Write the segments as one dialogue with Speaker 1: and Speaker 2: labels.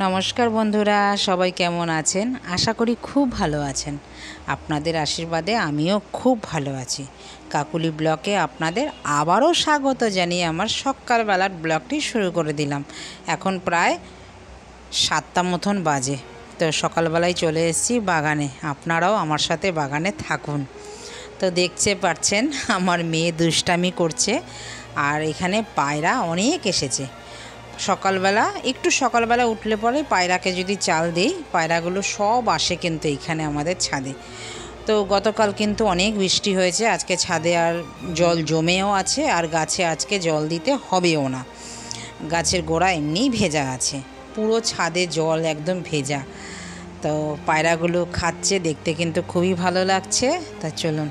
Speaker 1: নমস্কার বন্ধুরা, সবাই কেমন আছেন? আশা করি খুব ভালো আছেন। আপনাদের আশীর্বাদে আমিও খুব ভালো আছি। কাকুলি ব্লগে আপনাদের আবারও স্বাগত জানিয়ে আমার সকালবেলার ব্লগটি শুরু করে দিলাম। এখন প্রায় 7টা মতন বাজে। তো সকালবেলায় চলে এসেছি বাগানে। আপনারাও আমার সাথে বাগানে থাকুন। তো দেখতে পাচ্ছেন আমার মেয়ে দুষ্টামি করছে, আর এখানে পায়রা অনেক এসেছে। সকালবেলা উঠলে পরে পায়রাকে যদি চাল দিই, পায়রাগুলো সব আসে কিন্তু এইখানে আমাদের ছাদে। তো গতকাল কিন্তু অনেক বৃষ্টি হয়েছে, আজকে ছাদে আর জল জমেও আছে, আর গাছে আজকে জল দিতে হবেও না। গাছের গোড়া এমনিই ভেজা আছে, পুরো ছাদে জল একদম ভেজা। তো পায়রাগুলো খাচ্ছে, দেখতে কিন্তু খুবই ভালো লাগছে। তা চলুন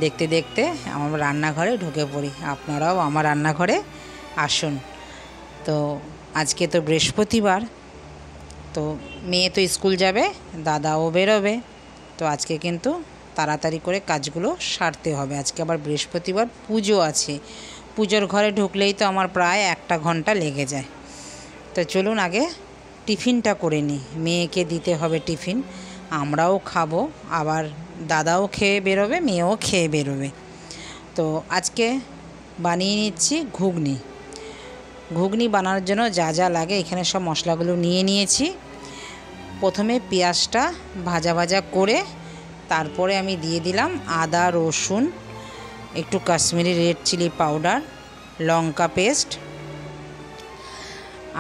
Speaker 1: দেখতে দেখতে আমার রান্নাঘরে ঢুকে পড়ি। আপনারাও আমার রান্নাঘরে আসুন। তো আজকে তো বৃহস্পতিবার, তো মেয়ে তো স্কুল যাবে, দাদাও বেরোবে। তো আজকে কিন্তু তাড়াতাড়ি করে কাজগুলো সারতে হবে। আজকে আবার বৃহস্পতিবার, পুজো আছে। পুজোর ঘরে ঢুকলেই তো আমার প্রায় 1 ঘন্টা লেগে যায়। তো চলুন আগে টিফিনটা করে নিই। মেয়েকে দিতে হবে টিফিন, আমরাও খাবো, আবার দাদাও খেয়ে বেরোবে, মেয়েও খেয়ে বেরোবে। তো আজকে বানিয়ে নিচ্ছি ঘুগনি বানানোর জন্য যা যা লাগে এখানে সব মশলাগুলো নিয়ে নিয়েছি। প্রথমে পেঁয়াজটা ভাজা করে তারপরে আমি দিয়ে দিলাম আদা, রসুন, একটু কাশ্মীরি রেড চিলি পাউডার, লঙ্কা পেস্ট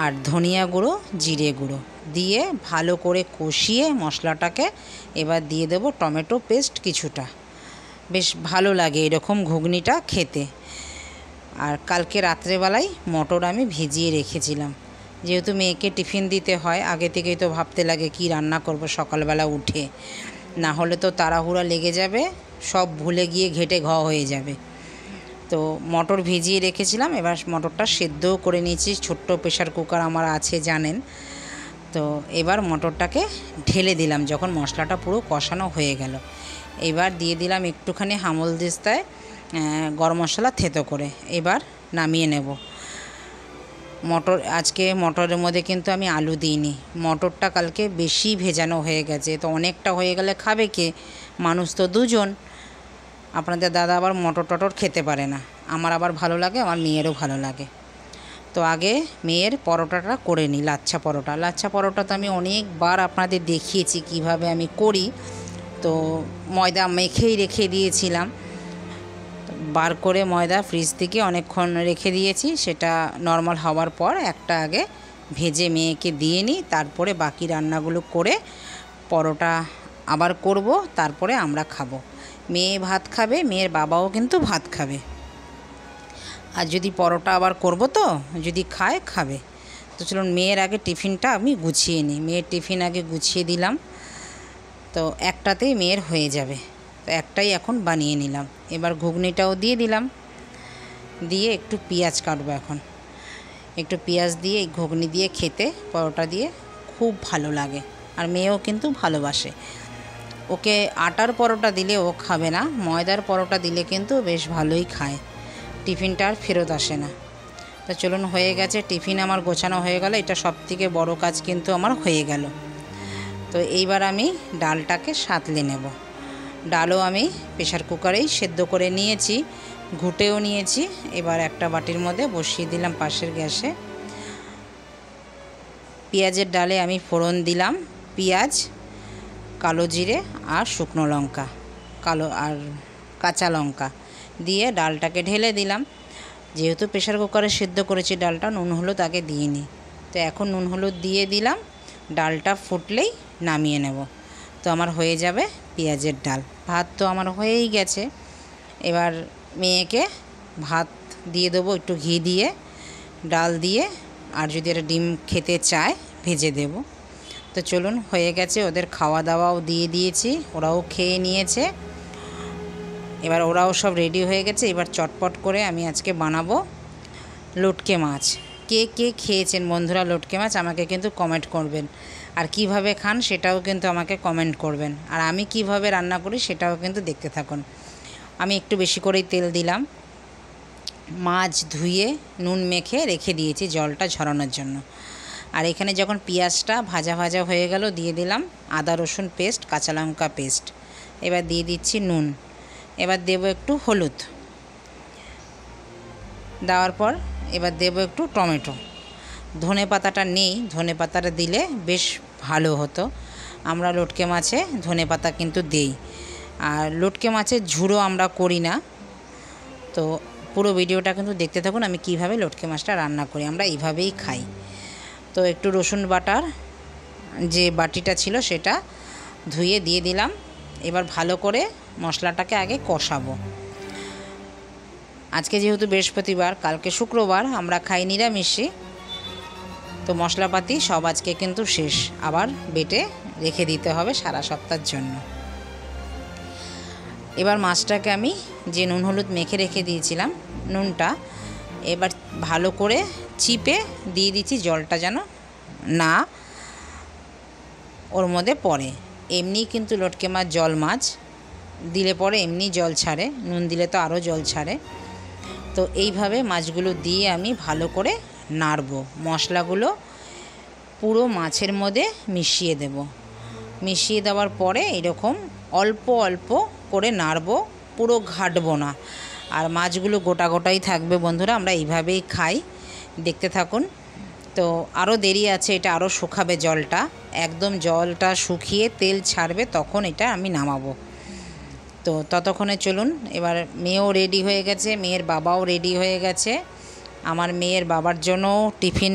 Speaker 1: আর ধনিয়া গুঁড়ো, জিরে গুঁড়ো দিয়ে ভালো করে কষিয়ে মশলাটাকে এবার দিয়ে দেবো টমেটো পেস্ট কিছুটা। বেশ ভালো লাগে এরকম ঘুগনিটা খেতে। আর কালকে রাত্রেবেলায় মটর আমি ভিজিয়ে রেখেছিলাম, যেহেতু মেয়েকে টিফিন দিতে হয়। আগে থেকেই তো ভাবতে লাগে কি রান্না করব সকালবেলা উঠে, না হলে তো তাড়াহুড়া লেগে যাবে, সব ভুলে গিয়ে ঘেটে হয়ে যাবে। তো মটর ভিজিয়ে রেখেছিলাম, এবার মটরটা সেদ্ধও করে নিয়েছি। ছোট্ট প্রেশার কুকার আমার আছে জানেন। তো এবার মটরটাকে ঢেলে দিলাম যখন মশলাটা পুরো কষানো হয়ে গেল। এবার দিয়ে দিলাম একটুখানি হামলদিস্তায় গরম মশলা থেতো করে। এবার নামিয়ে নেব। আজকে মটরের মধ্যে কিন্তু আমি আলু দিইনি। মটরটা কালকে বেশি ভেজানো হয়ে গেছে, তো অনেকটা হয়ে গেলে খাবে কে? মানুষ তো দুজন। আপনাদের দাদা আবার মটর খেতে পারে না, আমার আবার ভালো লাগে, আমার মেয়েরও ভালো লাগে। তো আগে মেয়ের পরোটাটা করে নিই, লাচ্ছা পরোটা তো আমি অনেকবার আপনাদের দেখিয়েছি কিভাবে আমি করি। তো ময়দা মেখেই রেখে দিয়েছিলাম, বার করে ময়দা ফ্রিজ থেকে অনেকক্ষণ রেখে দিয়েছি। সেটা নর্মাল হওয়ার পর একটা আগে ভেজে মেয়েকে দিয়ে নিই, তারপরে বাকি রান্নাগুলো করে পরোটা আবার করব, তারপরে আমরা খাবো। মেয়ে ভাত খাবে, মেয়ের বাবাও কিন্তু ভাত খাবে। আর যদি পরোটা আবার করব, তো যদি খাবে। তো চলুন মেয়ের আগে টিফিনটা আমি গুছিয়ে নিই। মেয়ের টিফিন আগে গুছিয়ে দিলাম, তো একটাতেই মেয়ের হয়ে যাবে। তো একটাই এখন বানিয়ে নিলাম। এবার ঘুগনিটাও দিয়ে দিলাম, দিয়ে একটু পেঁয়াজ কাটবো। এখন একটু পেঁয়াজ দিয়ে এই ঘুগনি দিয়ে খেতে, পরোটা দিয়ে খুব ভালো লাগে। আর মেয়েও কিন্তু ভালোবাসে। ওকে আটার পরোটা দিলে ও খাবে না, ময়দার পরোটা দিলে কিন্তু বেশ ভালোই খায়। টিফিনটা আর ফেরত আসে না। তো চলুন হয়ে গেছে, টিফিন আমার গোছানো হয়ে গেল। এটা সবথেকে বড় কাজ কিন্তু আমার হয়ে গেল। তো এইবার আমি ডালটাকে সাঁতলে নেব। ডালও আমি প্রেশার কুকারেই সেদ্ধ করে নিয়েছি, ঘুটেও নিয়েছি। এবার একটা বাটির মধ্যে বসিয়ে দিলাম পাশের গ্যাসে। পেঁয়াজের ডালে আমি ফোড়ন দিলাম পেঁয়াজ, কালো জিরে আর শুকনো লঙ্কা, আর কাঁচা লঙ্কা দিয়ে ডালটাকে ঢেলে দিলাম। যেহেতু প্রেশার কুকারে সেদ্ধ করেছি ডালটা, নুন হলুদ আগে দিইনি। তো এখন নুন হলুদ দিয়ে দিলাম। ডালটা ফুটলেই নামিয়ে নেব। তো আমার হয়ে যাবে পেঁয়াজের ডাল। ভাত তো আমার হয়েই গেছে। এবার মেয়েকে ভাত দিয়ে দেবো একটু ঘি দিয়ে, ডাল দিয়ে, আর যদি একটা ডিম খেতে চায় ভেজে দেব। তো চলুন হয়ে গেছে, ওদের খাওয়া দাওয়াও দিয়ে দিয়েছি, ওরাও খেয়ে নিয়েছে। এবার ওরাও সব রেডি হয়ে গেছে। এবার চটপট করে আমি আজকে বানাবো লটকে মাছ। কে কে খেয়েছেন বন্ধুরা লটকে মাছ আমাকে কিন্তু কমেন্ট করবেন, আর কিভাবে খান সেটাও কিন্তু আমাকে কমেন্ট করবেন। আর আমি কিভাবে রান্না করি সেটাও কিন্তু দেখতে থাকুন। আমি একটু বেশি করেই তেল দিলাম। মাছ ধুয়ে নুন মেখে রেখে দিয়েছি জলটা ঝরানোর জন্য। আর এখানে যখন পেঁয়াজটা ভাজা ভাজা হয়ে গেল দিয়ে দিলাম আদা রসুন পেস্ট, কাঁচা লঙ্কা পেস্ট। এবার দিয়ে দিচ্ছি নুন। এবার দেব একটু হলুদ। দেওয়ার পর এবার দেব একটু টমেটো। ধনে পাতাটা নেই, ধনে পাতাটা দিলে বেশ ভালো হতো। আমরা লটকে মাছে ধনে পাতা কিন্তু দেই। আর লটকে মাছের ঝুড়ো আমরা করি না। তো পুরো ভিডিওটা কিন্তু দেখতে থাকুন আমি কিভাবে লটকে মাছটা রান্না করি। আমরা এইভাবেই খাই। তো একটু রসুন বাটার যে বাটিটা ছিল সেটা ধুয়ে দিয়ে দিলাম। এবার ভালো করে মশলাটাকে আগে কষাবো। আজকে যেহেতু বৃহস্পতিবার, কালকে শুক্রবার, আমরা খাই নিরামিষই। তো মশলাপাতি সব আজকে কিন্তু শেষ, আবার বেটে রেখে দিতে হবে সারা সপ্তাহের জন্য। এবার মাছটাকে আমি যে নুন হলুদ মেখে রেখে দিয়েছিলাম নুনটা এবার ভালো করে চিপে দিয়ে দিচ্ছি, জলটা যেন না ওর মধ্যে পড়ে। এমনি কিন্তু লটকে মাছ জল মাছ, দিলে পরে এমনি জল ছাড়ে, নুন দিলে তো আরও জল ছাড়ে। তো এইভাবে মাছগুলো দিয়ে আমি ভালো করে নাড়বো। মশলাগুলো পুরো মাছের মধ্যে মিশিয়ে দেব। মিশিয়ে দেওয়ার পরে এরকম অল্প অল্প করে নাড়বো, পুরো ঘাটবো না। আর মাছগুলো গোটা গোটাই থাকবে বন্ধুরা, আমরা এইভাবেই খাই। দেখতে থাকুন। তো আরও দেরি আছে, এটা আরও শুকাবে জলটা, একদম জলটা শুকিয়ে তেল ছাড়বে তখন এটা আমি নামাবো। তো ততক্ষণে চলুন, এবার মেয়েও রেডি হয়ে গেছে, মেয়ের বাবাও রেডি হয়ে গেছে। আমার মেয়ের বাবার জন্য টিফিন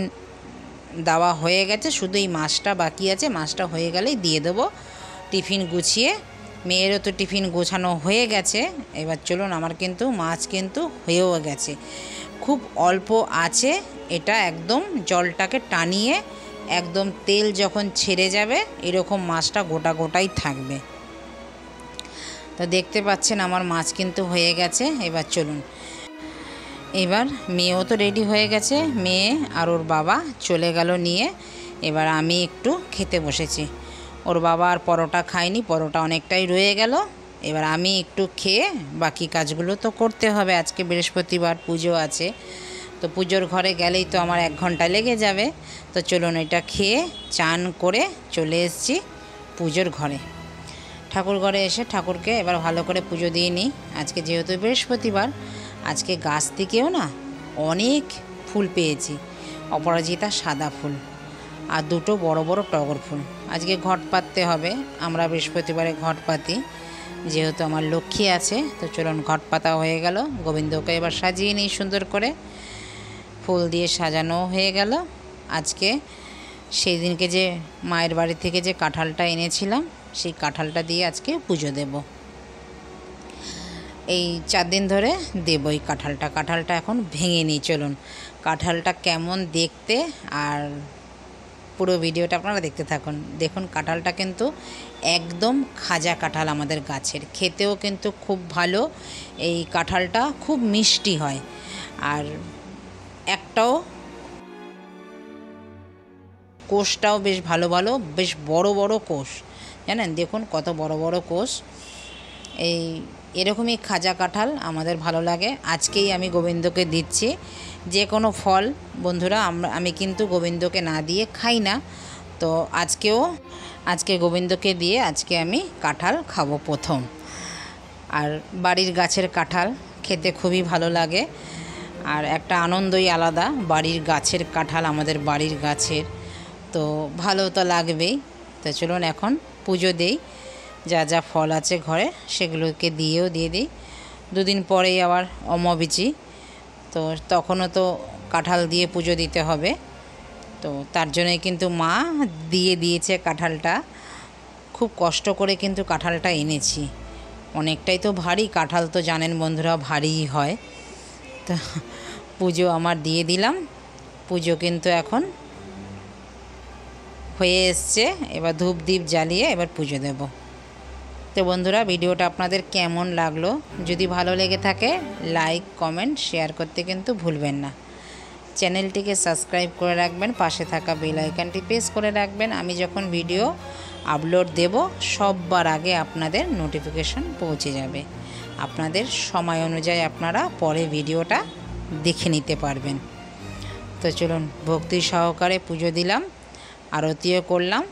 Speaker 1: দেওয়া হয়ে গেছে, শুধু এই মাছটা বাকি আছে। মাছটা হয়ে গেলেই দিয়ে দেবো টিফিন গুছিয়ে। মেয়েরও তো টিফিন গোছানো হয়ে গেছে। এবার চলুন, আমার কিন্তু মাছ কিন্তু হয়েও গেছে। খুব অল্প আছে, এটা একদম জলটাকে টানিয়ে একদম তেল যখন ছেড়ে যাবে এরকম মাছটা গোটা গোটাই থাকবে। তো দেখতে পাচ্ছেন আমার মাছ কিন্তু হয়ে গেছে। এবার চলুন, এবার মেয়েও তো রেডি হয়ে গেছে, মেয়ে আর ওর বাবা চলে গেল নিয়ে। এবার আমি একটু খেতে বসেছি। ওর বাবা আর পরোটা খায়নি, পরোটা অনেকটাই রয়ে গেল। এবার আমি একটু খেয়ে বাকি কাজগুলো তো করতে হবে, আজকে বৃহস্পতিবার, পুজো আছে। তো পুজোর ঘরে গেলেই তো আমার 1 ঘন্টা লেগে যাবে। তো চলুন, এটা খেয়ে চান করে চলে এসেছি পুজোর ঘরে। ঠাকুর ঘরে এসে ঠাকুরকে এবার ভালো করে পুজো দিয়ে নিই। আজকে যেহেতু বৃহস্পতিবার, আজকে গাছ থেকেও না অনেক ফুল পেয়েছি। অপরাজিতা সাদা ফুল আর 2টো বড় বড় টগর ফুল। আজকে ঘট পাততে হবে, আমরা বৃহস্পতিবারে ঘট পাতি, যেহেতু আমার লক্ষ্মী আছে। তো চলুন, ঘট পাতা হয়ে গেল। গোবিন্দকে এবার সাজিয়ে নিই সুন্দর করে, ফুল দিয়ে সাজানো হয়ে গেল। আজকে সেই দিনকে যে মায়ের বাড়ি থেকে যে কাঁঠালটা এনেছিলাম সেই কাঁঠালটা দিয়ে আজকে পুজো দেব। এই 4 দিন ধরে দেব এই কাঁঠালটা এখন ভেঙে নিই। চলুন, কাঁঠালটা কেমন দেখতে আর পুরো ভিডিওটা আপনারা দেখতে থাকুন। দেখুন, কাঁঠালটা কিন্তু একদম খাজা কাঁঠাল আমাদের গাছের, খেতেও কিন্তু খুব ভালো। এই কাঁঠালটা খুব মিষ্টি হয় আর একটাও কোষটাও বেশ ভালো ভালো, বেশ বড় বড় কোষ, জানেন? দেখুন কত বড় বড় কোষ। এরকমই খাজা কাঁঠাল আমাদের ভালো লাগে। আজকেই আমি গোবিন্দকে দিচ্ছি। যে কোনো ফল বন্ধুরা আমি কিন্তু গোবিন্দকে না দিয়ে খাই না। তো আজকে গোবিন্দকে দিয়ে আজকে আমি কাঁঠাল খাবো প্রথম। আর বাড়ির গাছের কাঁঠাল খেতে খুবই ভালো লাগে, আর একটা আনন্দই আলাদা। বাড়ির গাছের কাঁঠাল, আমাদের বাড়ির গাছের, তো ভালো তো লাগবেই। তো চলুন এখন পুজো দেই। যা যা ফল আছে ঘরে সেগুলোকে দিয়ে দিই। 2 দিন পরেই আবার অমাবস্যা, তো তখনও তো কাঁঠাল দিয়ে পুজো দিতে হবে। তো তার জন্যই কিন্তু মা দিয়েছে কাঁঠালটা। খুব কষ্ট করে কিন্তু কাঁঠালটা এনেছি, অনেকটাই তো ভারী কাঁঠাল, তো জানেন বন্ধুরা ভারীই হয়। তো পুজো আমার দিয়ে দিলাম। পুজো কিন্তু এখন হয়ে এসছে। এবার ধূপ দ্বীপ জ্বালিয়ে এবার পুজো দেব। তো বন্ধুরা, ভিডিওটা আপনাদের কেমন লাগলো? যদি ভালো লেগে থাকে লাইক, কমেন্ট, শেয়ার করতে কিন্তু ভুলবেন না। চ্যানেলটিকে সাবস্ক্রাইব করে রাখবেন, পাশে থাকা বেল আইকনটি প্রেস করে রাখবেন। আমি যখন ভিডিও আপলোড দেব সবার আগে আপনাদের নোটিফিকেশন পৌঁছে যাবে। আপনাদের সময় অনুযায়ী আপনারা পরে ভিডিওটা দেখে নিতে পারবেন। তো চলুন ভক্তি সহকারে পুজো দিলাম, আরতিও করলাম।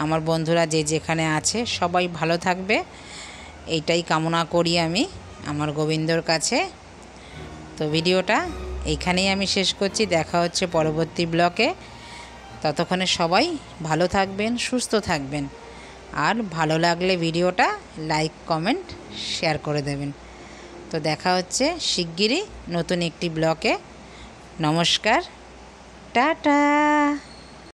Speaker 1: আমার বন্ধুরা যে যেখানে আছে সবাই ভালো থাকবে, এইটাই কামনা করি আমি আমার গোবিন্দর কাছে। তো ভিডিওটা এইখানেই আমি শেষ করছি, দেখা হচ্ছে পরবর্তী ব্লকে। ততক্ষণে সবাই ভালো থাকবেন, সুস্থ থাকবেন, আর ভালো লাগলে ভিডিওটা লাইক কমেন্ট শেয়ার করে দেবেন। তো দেখা হচ্ছে শিগগিরই নতুন একটি ব্লকে। নমস্কার, টাটা।